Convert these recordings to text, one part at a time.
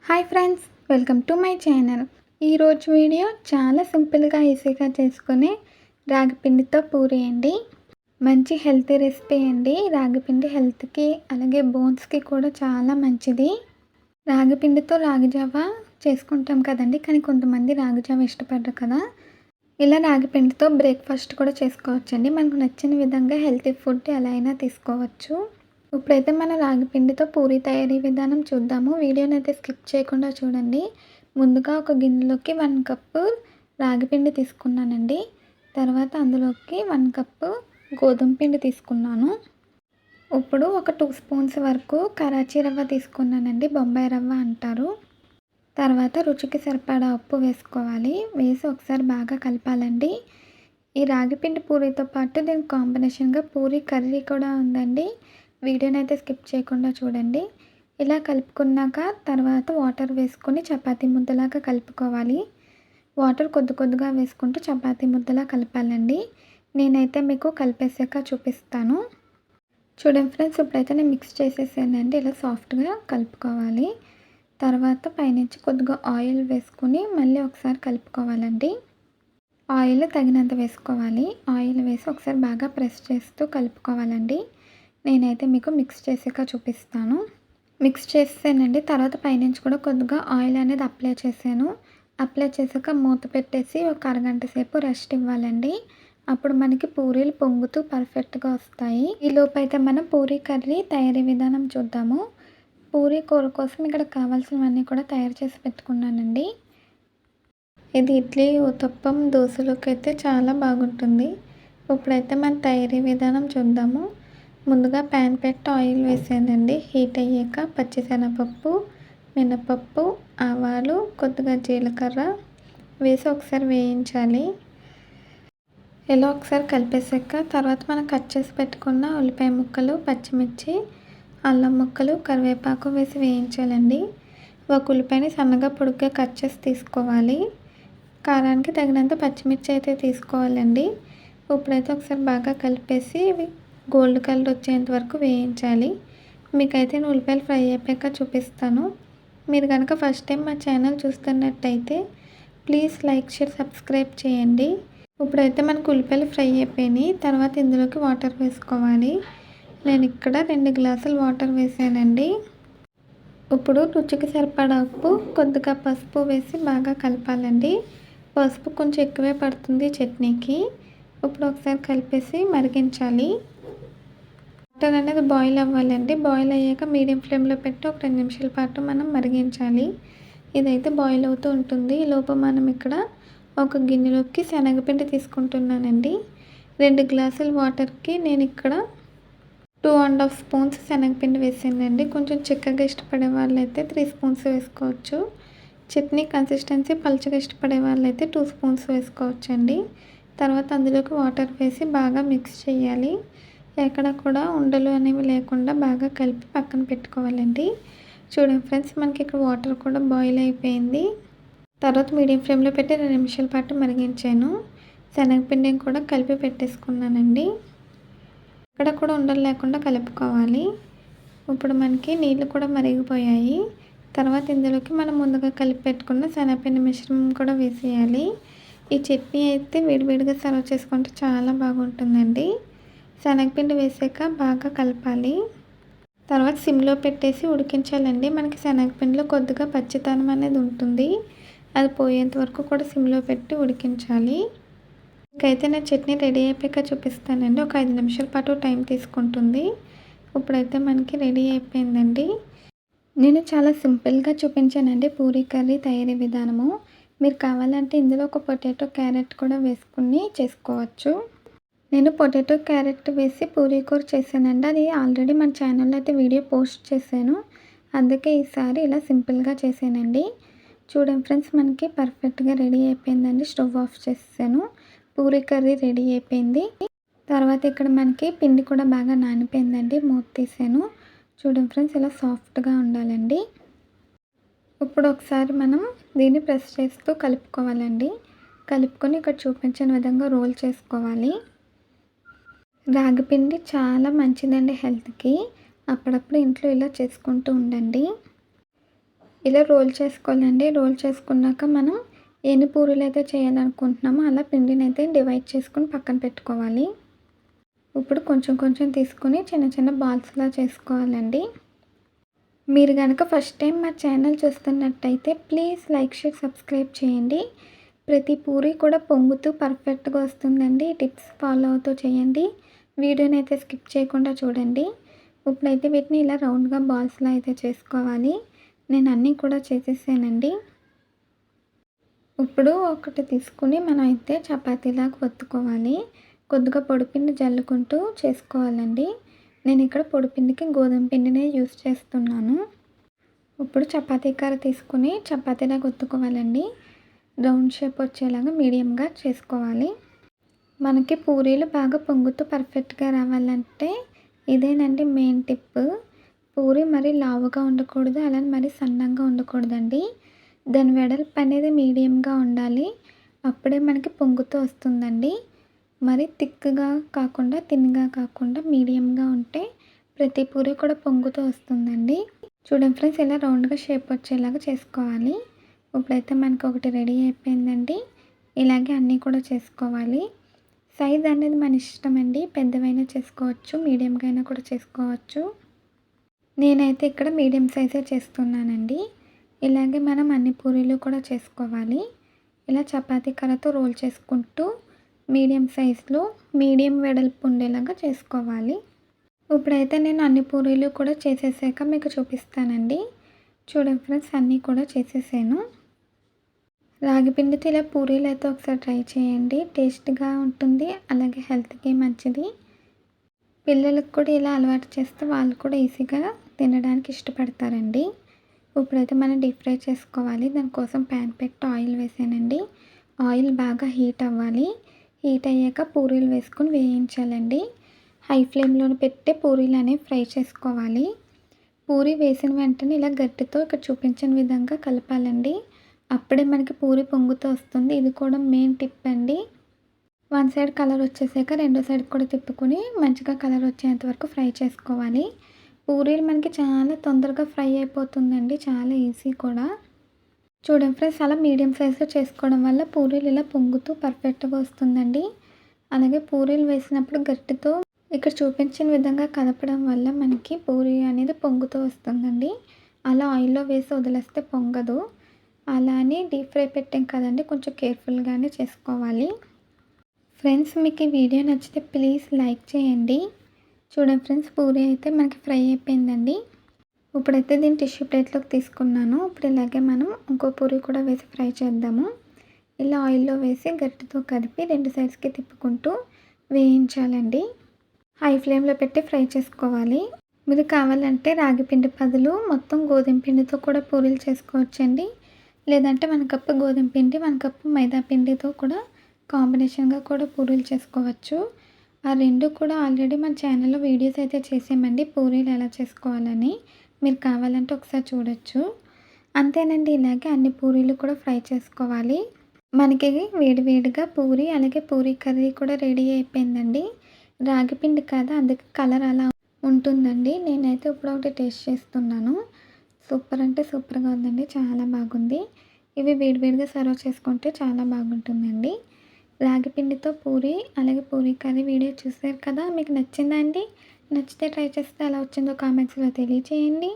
Hi friends, welcome to my channel. ఈరోజు video చాలా సింపుల్గా ఈజీగా చేసుకునే రాగిపిండితో పూరి అండి. మంచి హెల్తీ రెసిపీ అండి. రాగిపిండి హెల్త్కి అలాగే బోన్స్కి కూడా చాలా మంచిది. రాగిపిండితో రాగిజావ చేసుకుంటాం కదండి, కానీ కొంతమంది రాగిజావ ఇష్టపడరు కదా. ఇలా రాగిపిండితో బ్రేక్ఫాస్ట్ కూడా చేసుకోవచ్చండి. మనకు నచ్చిన విధంగా హెల్తీ ఫుడ్ ఎలా అయినా తీసుకోవచ్చు. ఇప్పుడైతే మన రాగిపిండితో పూరి తయారీ విధానం చూద్దాము. వీడియోని అయితే స్కిప్ చేయకుండా చూడండి. ముందుగా ఒక గిన్నెలోకి 1 కప్పు రాగిపిండి తీసుకున్నానండి. తర్వాత అందులోకి 1 కప్పు గోధుమ పిండి తీసుకున్నాను. ఇప్పుడు ఒక 2 స్పూన్స్ వరకు కరాచీ రవ్వ తీసుకున్నానండి, బొంబాయి రవ్వ అంటారు. తర్వాత రుచికి సరిపడా ఉప్పు వేసుకోవాలి. వేసి ఒకసారి బాగా కలపాలండి. ఈ రాగిపిండి పూరితో పాటు దీనికి కాంబినేషన్గా పూరి కర్రీ కూడా ఉందండి. వీడియోని అయితే స్కిప్ చేయకుండా చూడండి. ఇలా కలుపుకున్నాక తర్వాత వాటర్ వేసుకొని చపాతీ ముద్దలాగా కలుపుకోవాలి. వాటర్ కొద్ది కొద్దిగా వేసుకుంటూ చపాతీ ముద్దలా కలపాలండి. నేనైతే మీకు కలిపేసాక చూపిస్తాను. చూడండి ఫ్రెండ్స్, ఇప్పుడైతే నేను మిక్స్ చేసేసానండి. ఇలా సాఫ్ట్గా కలుపుకోవాలి. తర్వాత పైనుంచి కొద్దిగా ఆయిల్ వేసుకొని మళ్ళీ ఒకసారి కలుపుకోవాలండి. ఆయిల్ తగినంత వేసుకోవాలి. ఆయిల్ వేసి ఒకసారి బాగా ప్రెస్ చేస్తూ కలుపుకోవాలండి. నేనైతే మీకు మిక్స్ చేసాక చూపిస్తాను. మిక్స్ చేసానండి. తర్వాత పైనుంచి కూడా కొద్దిగా ఆయిల్ అనేది అప్లై చేశాను. అప్లై చేసాక మూత పెట్టేసి ఒక అరగంట సేపు రెస్ట్ ఇవ్వాలండి. అప్పుడు మనకి పూరీలు పొంగుతూ పర్ఫెక్ట్గా వస్తాయి. ఈలోపు అయితే మనం పూరీ కర్రీ తయారీ విధానం చూద్దాము. పూరీ కూర కోసం ఇక్కడ కావాల్సినవన్నీ కూడా తయారు చేసి పెట్టుకున్నానండి. ఇది ఇడ్లీ, ఉత్తప్పం, దోశలోకి అయితే చాలా బాగుంటుంది. ఇప్పుడైతే మన తయారీ విధానం చూద్దాము. ముందుగా ప్యాన్ పెట్టి ఆయిల్ వేసానండి. హీట్ అయ్యాక పచ్చిశనగపప్పు, మినపప్పు, ఆవాలు, కొద్దిగా జీలకర్ర వేసి ఒకసారి వేయించాలి. ఇలా ఒకసారి కలిపేసాక తర్వాత మనం కట్ చేసి పెట్టుకున్న ఉల్లిపాయ ముక్కలు, పచ్చిమిర్చి, అల్లం ముక్కలు, కరివేపాకు వేసి వేయించాలండి. ఒక ఉల్లిపాయని సన్నగా పొడుగ్గా కట్ చేసి తీసుకోవాలి. కారానికి తగినంత పచ్చిమిర్చి అయితే తీసుకోవాలండి. ఇప్పుడైతే ఒకసారి బాగా కలిపేసి గోల్డ్ కలర్ వచ్చేంత వరకు వేయించాలి. మీకైతే నేను ఉల్లిపాయలు ఫ్రై అయిపోయాక చూపిస్తాను. మీరు కనుక ఫస్ట్ టైం మా ఛానల్ చూస్తున్నట్టయితే ప్లీజ్ లైక్, షేర్, సబ్స్క్రైబ్ చేయండి. ఇప్పుడైతే మనకు ఉల్లిపాయలు ఫ్రై అయిపోయినాయి. తర్వాత ఇందులోకి వాటర్ వేసుకోవాలి. నేను ఇక్కడ 2 గ్లాసులు వాటర్ వేసానండి. ఇప్పుడు రుచికి సరిపడా ఉప్పు, కొద్దిగా పసుపు వేసి బాగా కలపాలండి. పసుపు కొంచెం ఎక్కువే పడుతుంది చట్నీకి. ఇప్పుడు ఒకసారి కలిపేసి మరిగించాలి. వాటర్ అనేది బాయిల్ అవ్వాలండి. బాయిల్ అయ్యాక మీడియం ఫ్లేమ్లో పెట్టి ఒక 2 నిమిషాల పాటు మనం మరిగించాలి. ఇదైతే బాయిల్ అవుతూ ఉంటుంది. ఈ లోపు మనం ఇక్కడ ఒక గిన్నెలోకి శనగపిండి తీసుకుంటున్నానండి. 2 గ్లాసుల వాటర్కి నేను ఇక్కడ 2.5 స్పూన్స్ శనగపిండి వేసానండి. కొంచెం చిక్కగా ఇష్టపడే వాళ్ళైతే 3 స్పూన్స్ వేసుకోవచ్చు. చట్నీ కన్సిస్టెన్సీ పలుచగా ఇష్టపడే వాళ్ళైతే 2 స్పూన్స్ వేసుకోవచ్చండి. తర్వాత అందులోకి వాటర్ వేసి బాగా మిక్స్ చేయాలి. ఎక్కడ కూడా ఉండలు అనేవి లేకుండా బాగా కలిపి పక్కన పెట్టుకోవాలండి. చూడండి ఫ్రెండ్స్, మనకి ఇక్కడ వాటర్ కూడా బాయిల్ అయిపోయింది. తర్వాత మీడియం ఫ్లేమ్లో పెట్టి 2 నిమిషాల పాటు మరిగించాను. శనగపిండిని కూడా కలిపి పెట్టేసుకున్నానండి. ఇక్కడ కూడా ఉండలు లేకుండా కలుపుకోవాలి. ఇప్పుడు మనకి నీళ్ళు కూడా మరిగిపోయాయి. తర్వాత ఇందులోకి మనం ముందుగా కలిపి పెట్టుకున్న శనగపిండి మిశ్రమం కూడా వేసేయాలి. ఈ చట్నీ అయితే వేడివేడిగా సర్వ్ చేసుకుంటే చాలా బాగుంటుందండి. శనగపిండి వేసాక బాగా కలపాలి. తర్వాత సిమ్లో పెట్టేసి ఉడికించాలండి. మనకి శనగపిండిలో కొద్దిగా పచ్చితనం అనేది ఉంటుంది. అది పోయేంత వరకు కూడా సిమ్లో పెట్టి ఉడికించాలి. ఇకైతే నా చట్నీ రెడీ అయిపోయాక చూపిస్తానండి. ఒక 5 నిమిషాల పాటు టైం తీసుకుంటుంది. ఇప్పుడైతే మనకి రెడీ అయిపోయిందండి. నేను చాలా సింపుల్గా చూపించానండి పూరీ కర్రీ తయారీ విధానము. మీరు కావాలంటే ఇందులో ఒక పొటాటో, క్యారెట్ కూడా వేసుకుని చేసుకోవచ్చు. నేను పొటాటో, క్యారెట్ వేసి పూరీ కూర చేశానండి. అది ఆల్రెడీ మన ఛానల్లో అయితే వీడియో పోస్ట్ చేశాను. అందుకే ఈసారి ఇలా సింపుల్గా చేశానండి. చూడండి ఫ్రెండ్స్, మనకి పర్ఫెక్ట్గా రెడీ అయిపోయిందండి. స్టవ్ ఆఫ్ చేసాను. పూరీ కర్రీ రెడీ అయిపోయింది. తర్వాత ఇక్కడ మనకి పిండి కూడా బాగా నానిపోయిందండి. మూత తీసాను. చూడండి ఫ్రెండ్స్, ఇలా సాఫ్ట్గా ఉండాలండి. ఇప్పుడు ఒకసారి మనం దీన్ని ప్రెస్ చేస్తూ కలుపుకోవాలండి. కలుపుకొని ఇక్కడ చూపించిన విధంగా రోల్ చేసుకోవాలి. రాగిపిండి చాలా మంచిదండి హెల్త్కి. అప్పుడప్పుడు ఇంట్లో ఇలా చేసుకుంటూ ఉండండి. ఇలా రోల్ చేసుకోవాలండి. రోల్ చేసుకున్నాక మనం ఎన్ని పూరీలు అయితే చేయాలనుకుంటున్నామో అలా పిండిని అయితే డివైడ్ చేసుకొని పక్కన పెట్టుకోవాలి. ఇప్పుడు కొంచెం కొంచెం తీసుకొని చిన్న చిన్న బాల్స్లా చేసుకోవాలండి. మీరు కనుక ఫస్ట్ టైం మా ఛానల్ చూస్తున్నట్టయితే ప్లీజ్ లైక్, షేర్, సబ్స్క్రైబ్ చేయండి. ప్రతి పూరి కూడా పొంగుతూ పర్ఫెక్ట్గా వస్తుందండి. టిప్స్ ఫాలో అవుతూ చేయండి. వీడియోని అయితే స్కిప్ చేయకుండా చూడండి. ఇప్పుడైతే వీటిని ఇలా రౌండ్గా బాల్స్లా అయితే చేసుకోవాలి. నేను అన్నీ కూడా చేసేసానండి. ఇప్పుడు ఒకటి తీసుకుని మనం అయితే చపాతీలాగా ఒత్తుకోవాలి. కొద్దిగా పొడిపిండి జల్లుకుంటూ చేసుకోవాలండి. నేను ఇక్కడ పొడిపిండికి గోధుమ పిండినే యూస్ చేస్తున్నాను. ఇప్పుడు చపాతీ కర్ర తీసుకుని చపాతీలాగా ఒత్తుకోవాలండి. రౌండ్ షేప్ వచ్చేలాగా మీడియంగా చేసుకోవాలి. మనకి పూరీలు బాగా పొంగుతూ పర్ఫెక్ట్గా రావాలంటే ఇదేనండి మెయిన్ టిప్. పూరి మరీ లావుగా ఉండకూడదు, అలానే మరీ సన్నంగా ఉండకూడదండి. దాని వెడల్పు అనేది మీడియంగా ఉండాలి. అప్పుడే మనకి పొంగుతూ వస్తుందండి. మరి థిక్గా కాకుండా థిన్గా కాకుండా మీడియంగా ఉంటే ప్రతి పూరి కూడా పొంగుతూ వస్తుందండి. చూడండి ఫ్రెండ్స్, ఇలా రౌండ్గా షేప్ వచ్చేలాగా చేసుకోవాలి. ఇప్పుడైతే మనకి ఒకటి రెడీ అయిపోయిందండి. ఇలాగే అన్నీ కూడా చేసుకోవాలి. సైజ్ అనేది మన ఇష్టం అండి. పెద్దవైనా చేసుకోవచ్చు, మీడియంగా అయినా కూడా చేసుకోవచ్చు. నేనైతే ఇక్కడ మీడియం సైజే చేస్తున్నానండి. ఇలాగే మనం అన్ని పూరీలు కూడా చేసుకోవాలి. ఇలా చపాతీ కర్రతో రోల్ చేసుకుంటూ మీడియం సైజులో మీడియం వెడల్పు ఉండేలాగా చేసుకోవాలి. ఇప్పుడైతే నేను అన్ని పూరీలు కూడా చేసేసాక మీకు చూపిస్తానండి. చూడండి ఫ్రెండ్స్, అన్నీ కూడా చేసేసాను. రాగి పిండితో ఇలా పూరీలు అయితే ఒకసారి ట్రై చేయండి. టేస్ట్గా ఉంటుంది, అలాగే హెల్త్కి మంచిది. పిల్లలకు కూడా ఇలా అలవాటు చేస్తే వాళ్ళు కూడా ఈజీగా తినడానికి ఇష్టపడతారండి. ఇప్పుడైతే మనం డీప్ ఫ్రై చేసుకోవాలి. దానికోసం ప్యాన్ పెట్టి ఆయిల్ వేసానండి. ఆయిల్ బాగా హీట్ అవ్వాలి. హీట్ అయ్యాక పూరీలు వేసుకొని వేయించాలండి. హై ఫ్లేమ్లోనే పెట్టి పూరీలు అనేవి ఫ్రై చేసుకోవాలి. పూరి వేసిన వెంటనే ఇలా గట్టితో ఇక్కడ చూపించిన విధంగా కలపాలండి. అప్పుడే మనకి పూరి పొంగుతూ వస్తుంది. ఇది కూడా మెయిన్ టిప్ అండి. వన్ సైడ్ కలర్ వచ్చేసాక రెండో సైడ్ కూడా తిప్పుకొని మంచిగా కలర్ వచ్చేంత వరకు ఫ్రై చేసుకోవాలి. పూరీలు మనకి చాలా తొందరగా ఫ్రై అయిపోతుందండి, చాలా ఈజీ కూడా. చూడండి ఫ్రెండ్స్, అలా మీడియం సైజులో చేసుకోవడం వల్ల పూరీలు ఇలా పొంగుతూ పర్ఫెక్ట్గా వస్తుందండి. అలాగే పూరీలు వేసినప్పుడు గట్టితో ఇక్కడ చూపించిన విధంగా కలపడం వల్ల మనకి పూరి అనేది పొంగుతూ వస్తుందండి. అలా ఆయిల్లో వేసి వదిలేస్తే పొంగదు. అలా అని డీప్ ఫ్రై పెట్టాం కదండి, కొంచెం కేర్ఫుల్గానే చేసుకోవాలి. ఫ్రెండ్స్, మీకు ఈ వీడియో నచ్చితే ప్లీజ్ లైక్ చేయండి. చూడండి ఫ్రెండ్స్, పూరి అయితే మనకి ఫ్రై అయిపోయిందండి. ఇప్పుడైతే దీన్ని టిష్యూ ప్లేట్లోకి తీసుకున్నాను. ఇప్పుడు ఇలాగే మనం ఇంకో పూరి కూడా వేసి ఫ్రై చేద్దాము. ఇలా ఆయిల్లో వేసి గట్టితో కలిపి రెండు సైడ్స్కి తిప్పుకుంటూ వేయించాలండి. హై ఫ్లేమ్లో పెట్టి ఫ్రై చేసుకోవాలి. మీరు కావాలంటే రాగి పిండి బదులు మొత్తం గోధుమ పిండితో కూడా పూరీలు చేసుకోవచ్చండి. లేదంటే 1 కప్పు గోధుమ పిండి, 1 కప్పు మైదా పిండితో కూడా కాంబినేషన్గా కూడా పూరీలు చేసుకోవచ్చు. ఆ రెండు కూడా ఆల్రెడీ మన ఛానల్లో వీడియోస్ అయితే చేసామండి, పూరీలు ఎలా చేసుకోవాలని. మీరు కావాలంటే ఒకసారి చూడొచ్చు. అంతేనండి, ఇలాగే అన్ని పూరీలు కూడా ఫ్రై చేసుకోవాలి. మనకి వేడివేడిగా పూరి అలాగే పూరీ కర్రీ కూడా రెడీ అయిపోయిందండి. రాగి పిండి కదా, అందుకే కలర్ అలా ఉంటుందండి. నేనైతే ఇప్పుడు ఒకటి టేస్ట్ చేస్తున్నాను. సూపర్ అంటే సూపర్గా ఉందండి, చాలా బాగుంది. ఇవి వేడివేడిగా సర్వ్ చేసుకుంటే చాలా బాగుంటుందండి. రాగి పిండితో పూరి అలాగే పూరీ కర్రీ వీడియో చూసారు కదా, మీకు నచ్చిందా అండి? నచ్చితే ట్రై చేస్తే ఎలా వచ్చిందో కామెంట్స్లో తెలియచేయండి.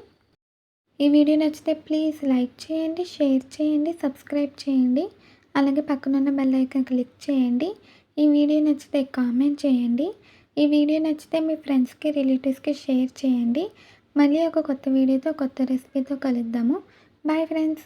ఈ వీడియో నచ్చితే ప్లీజ్ లైక్ చేయండి, షేర్ చేయండి, సబ్స్క్రైబ్ చేయండి. అలాగే పక్కనున్న బెల్ ఐకాన్ క్లిక్ చేయండి. ఈ వీడియో నచ్చితే కామెంట్ చేయండి. ఈ వీడియో నచ్చితే మీ ఫ్రెండ్స్కి, రిలేటివ్స్కి షేర్ చేయండి. మళ్ళీ ఒక కొత్త వీడియోతో, కొత్త రెసిపీతో కలుద్దాము. Bye friends.